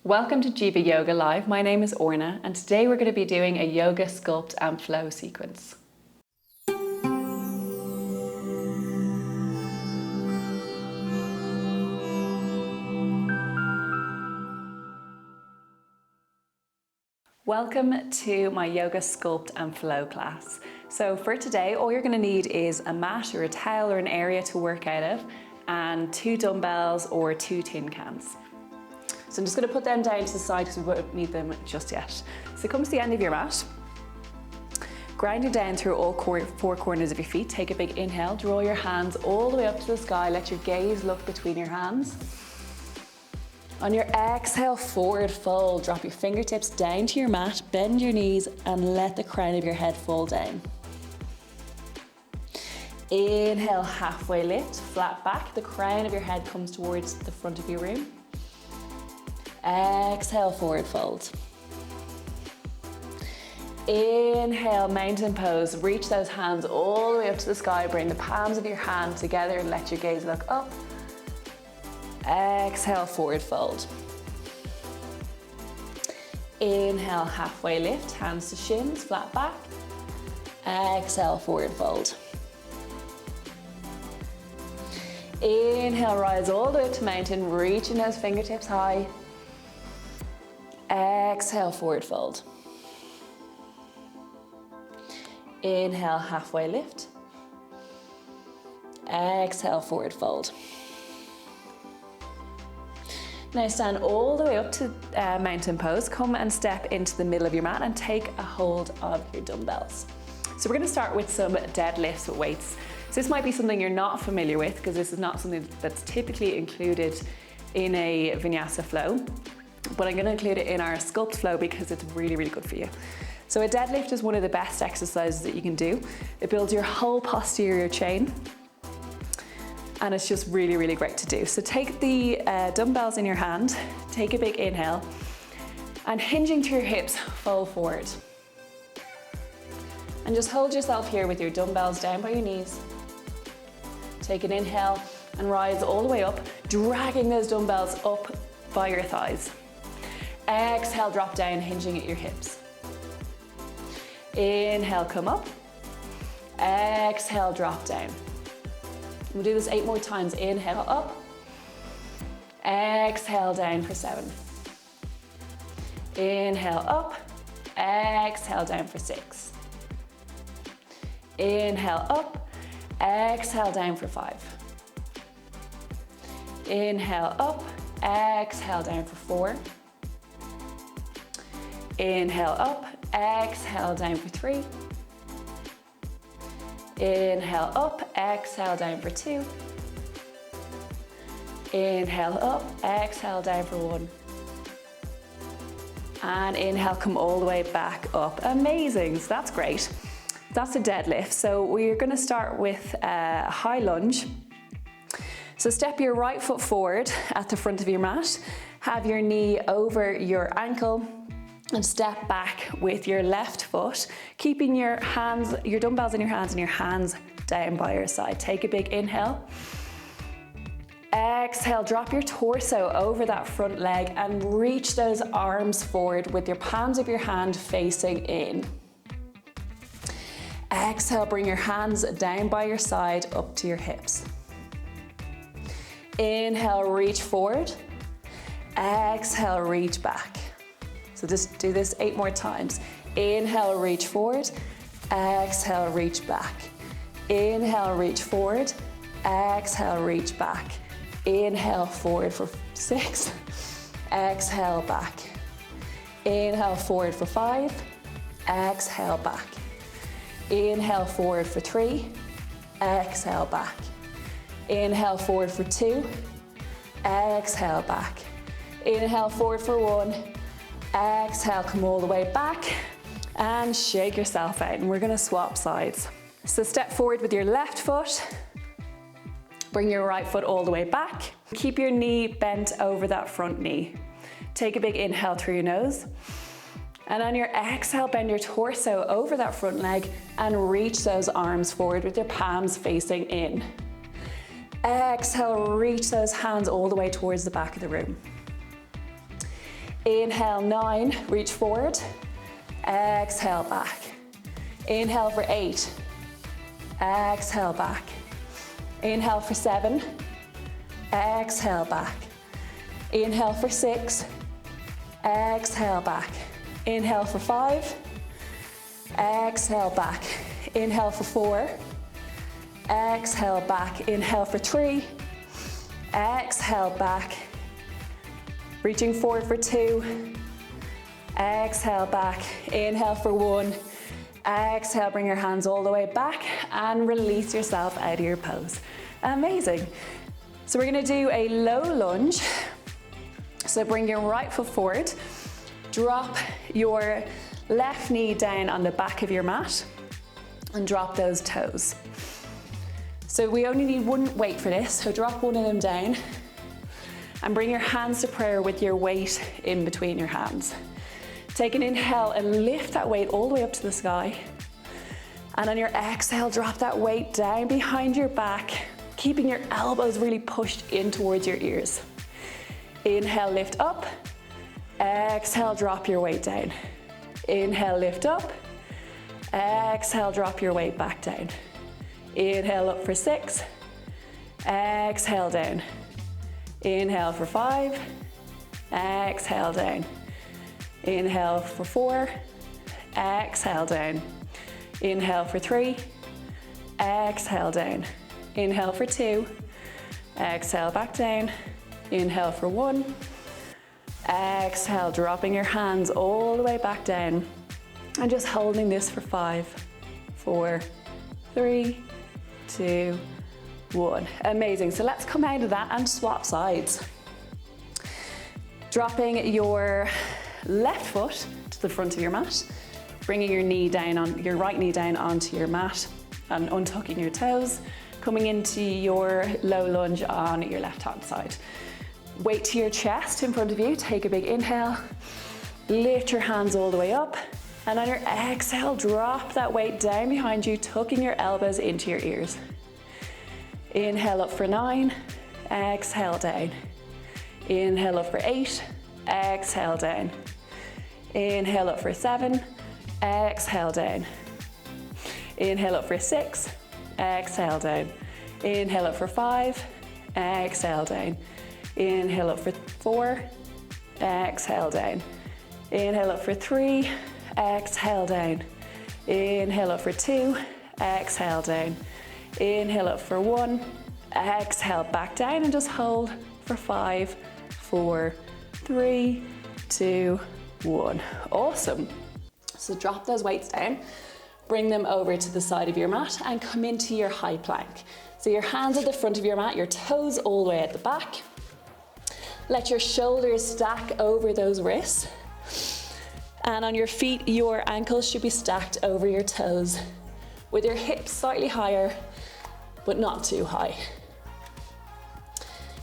Welcome to Jiva Yoga Live. My name is Orna and today we're going to be doing a yoga sculpt and flow sequence. Welcome to my yoga sculpt and flow class. So for today, all you're going to need is a mat or a towel or an area to work out of and 2 dumbbells or 2 tin cans. So I'm just going to put them down to the side because we won't need them just yet. So come to the end of your mat, grind it down through all 4 corners of your feet. Take a big inhale, draw your hands all the way up to the sky, let your gaze look between your hands. On your exhale, forward fold, drop your fingertips down to your mat, bend your knees and let the crown of your head fall down. Inhale, halfway lift, flat back, the crown of your head comes towards the front of your room. Exhale, forward fold. Inhale, mountain pose. Reach those hands all the way up to the sky. Bring the palms of your hand together and let your gaze look up. Exhale, forward fold. Inhale, halfway lift. Hands to shins, flat back. Exhale, forward fold. Inhale, rise all the way up to mountain. Reaching those fingertips high. Exhale, forward fold. Inhale, halfway lift. Exhale, forward fold. Now stand all the way up to mountain pose. Come and step into the middle of your mat and take a hold of your dumbbells. So we're going to start with some deadlifts with weights. So this might be something you're not familiar with because this is not something that's typically included in a vinyasa flow. But I'm going to include it in our sculpt flow because it's really, really good for you. So a deadlift is one of the best exercises that you can do. It builds your whole posterior chain and it's just really, really great to do. So take the dumbbells in your hand, take a big inhale and hinging through your hips, fold forward. And just hold yourself here with your dumbbells down by your knees. Take an inhale and rise all the way up, dragging those dumbbells up by your thighs. Exhale, drop down, hinging at your hips. Inhale, come up. Exhale, drop down. We'll do this 8 more times. Inhale, up. Exhale, down for 7. Inhale, up. Exhale, down for 6. Inhale, up. Exhale, down for 5. Inhale, up. Exhale, down for 4. Inhale up, exhale down for 3. Inhale up, exhale down for 2. Inhale up, exhale down for 1. And inhale, come all the way back up. Amazing, so that's great. That's a deadlift. So we're gonna start with a high lunge. So step your right foot forward at the front of your mat. Have your knee over your ankle. And step back with your left foot, keeping your hands, your dumbbells in your hands and your hands down by your side. Take a big inhale. Exhale, drop your torso over that front leg and reach those arms forward with your palms of your hand facing in. Exhale, bring your hands down by your side up to your hips. Inhale, reach forward. Exhale, reach back. So just do this 8 more times. Inhale, reach forward. Exhale, reach back. Inhale, reach forward. Exhale, reach back. Inhale, forward for 6. Exhale, back. Inhale, forward for 5. Exhale, back. Inhale, forward for 3. Exhale, back. Inhale, forward for 2. Exhale, back. Inhale, forward for 1. Exhale, come all the way back and shake yourself out. And we're gonna swap sides. So step forward with your left foot. Bring your right foot all the way back. Keep your knee bent over that front knee. Take a big inhale through your nose. And on your exhale, bend your torso over that front leg and reach those arms forward with your palms facing in. Exhale, reach those hands all the way towards the back of the room. Inhale, 9, reach forward. Exhale, back. Inhale for 8. Exhale, back. Inhale for 7. Exhale, back. Inhale for 6. Exhale, back. Inhale for 5. Exhale, back. Inhale for 4. Exhale, back. Inhale for 3. Exhale, back. Reaching forward for 2. Exhale, back. Inhale for 1. Exhale, bring your hands all the way back and release yourself out of your pose. Amazing. So we're gonna do a low lunge. So bring your right foot forward. Drop your left knee down on the back of your mat and drop those toes. So we only need one weight for this, so drop one of them down and bring your hands to prayer with your weight in between your hands. Take an inhale and lift that weight all the way up to the sky. And on your exhale, drop that weight down behind your back, keeping your elbows really pushed in towards your ears. Inhale, lift up. Exhale, drop your weight down. Inhale, lift up. Exhale, drop your weight back down. Inhale up for 6. Exhale down. Inhale for 5. Exhale down. Inhale for 4. Exhale down. Inhale for 3. Exhale down. Inhale for 2. Exhale back down. Inhale for 1. Exhale, dropping your hands all the way back down. And just holding this for 5, 4, 3, 2, 1. Amazing. So let's come out of that and swap sides. Dropping your left foot to the front of your mat, bringing your knee down on your right knee down onto your mat and untucking your toes, coming into your low lunge on your left hand side. Weight to your chest in front of you. Take a big inhale, lift your hands all the way up, and on your exhale, drop that weight down behind you, tucking your elbows into your ears. Inhale up for 9, exhale down. Inhale up for 8, exhale down. Inhale up for 7, exhale down. Inhale up for 6, exhale down. Inhale up for 5, exhale down. Inhale up for 4, exhale down. Inhale up for 3, exhale down. Inhale up for 2, exhale down. Inhale up for 1, exhale back down and just hold for 5, 4, 3, 2, 1. Awesome. So drop those weights down, bring them over to the side of your mat and come into your high plank. So your hands at the front of your mat, your toes all the way at the back. Let your shoulders stack over those wrists. And on your feet, your ankles should be stacked over your toes with your hips slightly higher, but not too high.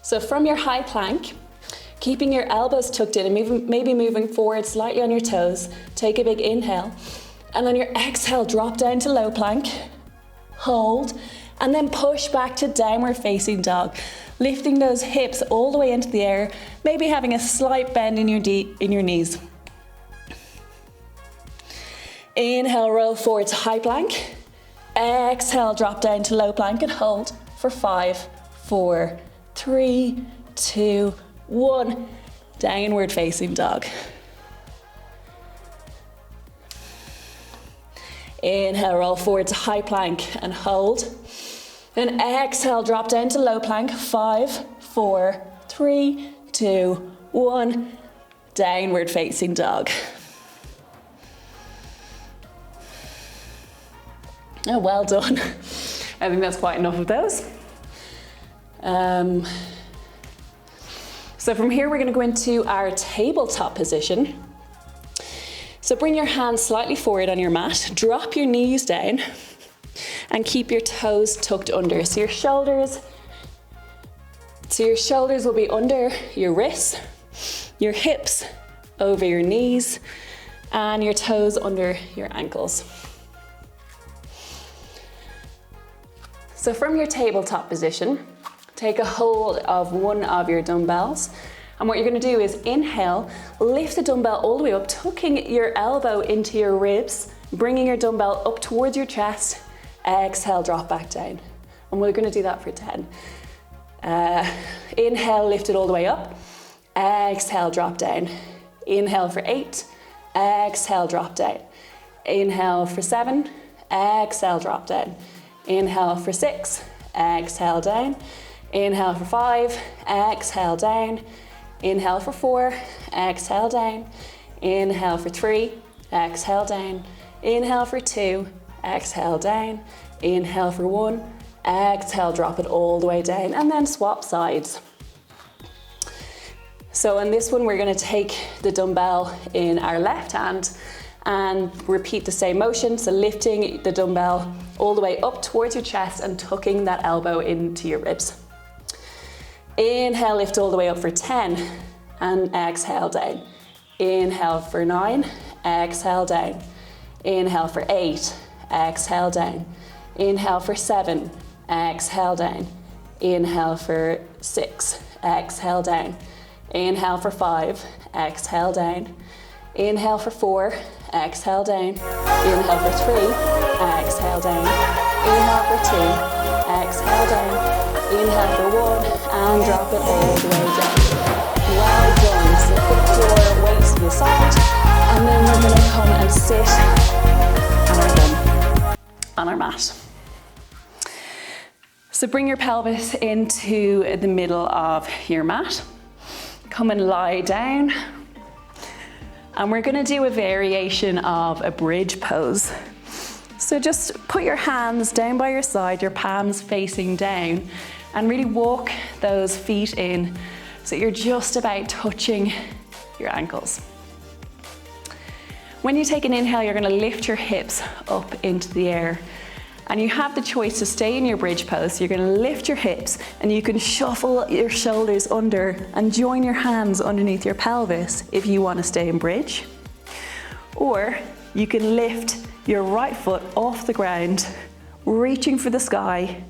So from your high plank, keeping your elbows tucked in and maybe moving forward slightly on your toes, take a big inhale. And on your exhale, drop down to low plank, hold, and then push back to downward facing dog. Lifting those hips all the way into the air, maybe having a slight bend in your knees. Inhale, roll forward to high plank. Exhale, drop down to low plank and hold for 5, 4, 3, 2, 1. Downward facing dog. Inhale, roll forward to high plank and hold. Then exhale, drop down to low plank. 5, 4, 3, 2, 1. Downward facing dog. Oh, well done. I think that's quite enough of those. So from here, we're going to go into our tabletop position. So bring your hands slightly forward on your mat, drop your knees down, and keep your toes tucked under. So your shoulders will be under your wrists, your hips over your knees, and your toes under your ankles. So from your tabletop position, take a hold of one of your dumbbells And what you're going to do is inhale, lift the dumbbell all the way up, tucking your elbow into your ribs, bringing your dumbbell up towards your chest. Exhale, drop back down. And we're going to do that for 10. Inhale, lift it all the way up. Exhale, drop down. Inhale for 8. Exhale, drop down. Inhale for 7. Exhale, drop down. Inhale for 6. Exhale, down. Inhale for 5. Exhale, down. Inhale for 4. Exhale, down. Inhale for 3. Exhale, down. Inhale for 2. Exhale, down. Inhale for 1. Exhale, drop it all the way down, and then swap sides. So in this one, we're going to take the dumbbell in our left hand and repeat the same motion. So lifting the dumbbell all the way up towards your chest and tucking that elbow into your ribs. Inhale, lift all the way up for 10 and exhale down. Inhale for 9, exhale down. Inhale for 8, exhale down. Inhale for 7, exhale down. Inhale for 6, exhale down. Inhale for 5, exhale down. Inhale for 4, exhale down. Inhale for 3, exhale down. Inhale for 2, exhale down. Inhale for 1 and drop it all the way down. Well done. So put your weights to the side and then we're going to come and sit on our mat. So bring your pelvis into the middle of your mat. Come and lie down. And we're going to do a variation of a bridge pose. So just put your hands down by your side, your palms facing down, and really walk those feet in so you're just about touching your ankles. When you take an inhale, you're going to lift your hips up into the air. And you have the choice to stay in your bridge pose. So you're going to lift your hips and you can shuffle your shoulders under and join your hands underneath your pelvis if you want to stay in bridge. Or you can lift your right foot off the ground, reaching for the sky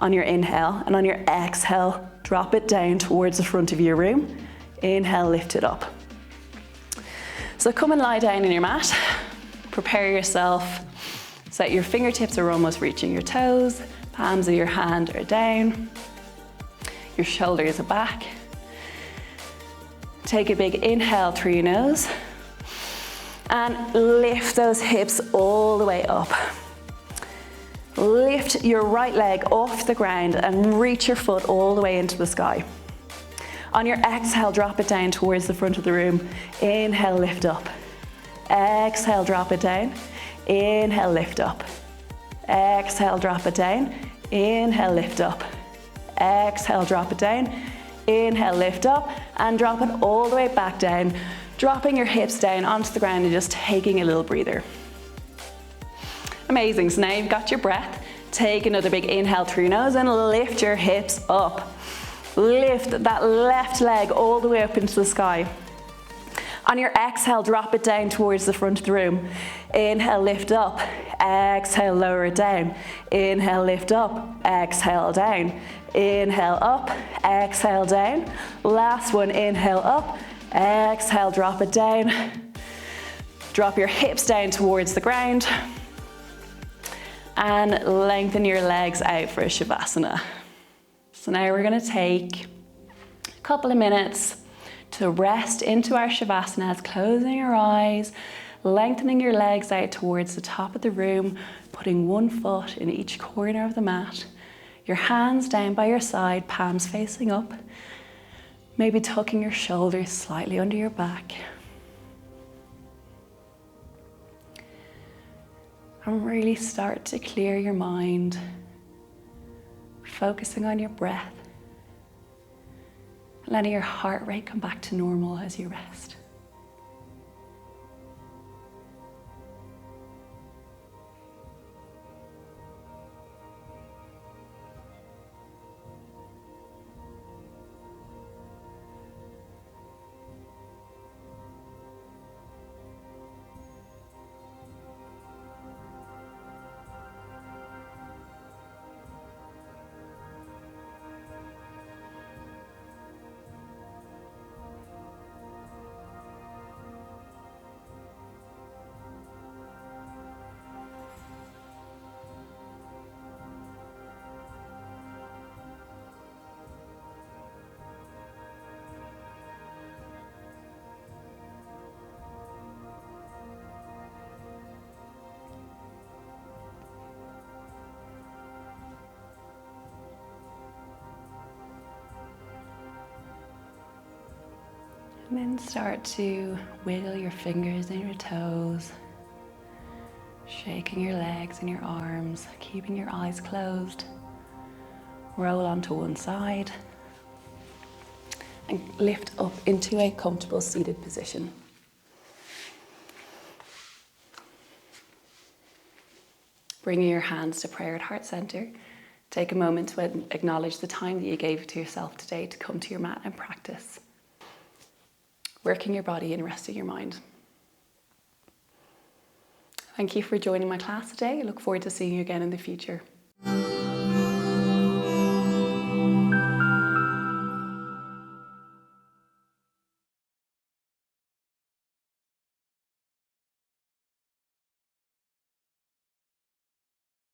on your inhale, and on your exhale, drop it down towards the front of your room. Inhale, lift it up. So come and lie down in your mat. Prepare yourself so that your fingertips are almost reaching your toes, palms of your hand are down, your shoulders are back. Take a big inhale through your nose and lift those hips all the way up. Lift your right leg off the ground and reach your foot all the way into the sky. On your exhale, drop it down towards the front of the room. Inhale, lift up. Exhale, drop it down. Inhale, lift up. Exhale, drop it down. Inhale, lift up. Exhale, drop it down. Inhale, lift up and drop it all the way back down, dropping your hips down onto the ground and just taking a little breather. Amazing. So now you've got your breath. Take another big inhale through your nose and lift your hips up. Lift that left leg all the way up into the sky. On your exhale, drop it down towards the front of the room. Inhale, lift up. Exhale, lower it down. Inhale, lift up. Exhale, down. Inhale, up. Exhale, down. Last one, inhale, up. Exhale, drop it down. Drop your hips down towards the ground. And lengthen your legs out for a Savasana. So now we're going to take a couple of minutes to rest into our Shavasana, closing your eyes, lengthening your legs out towards the top of the room, putting one foot in each corner of the mat, your hands down by your side, palms facing up, maybe tucking your shoulders slightly under your back. And really start to clear your mind, focusing on your breath. Letting your heart rate come back to normal as you rest. And then start to wiggle your fingers and your toes, shaking your legs and your arms, keeping your eyes closed. Roll onto one side and lift up into a comfortable seated position. Bringing your hands to prayer at heart center, take a moment to acknowledge the time that you gave to yourself today to come to your mat and practice. Working your body and resting your mind. Thank you for joining my class today. I look forward to seeing you again in the future.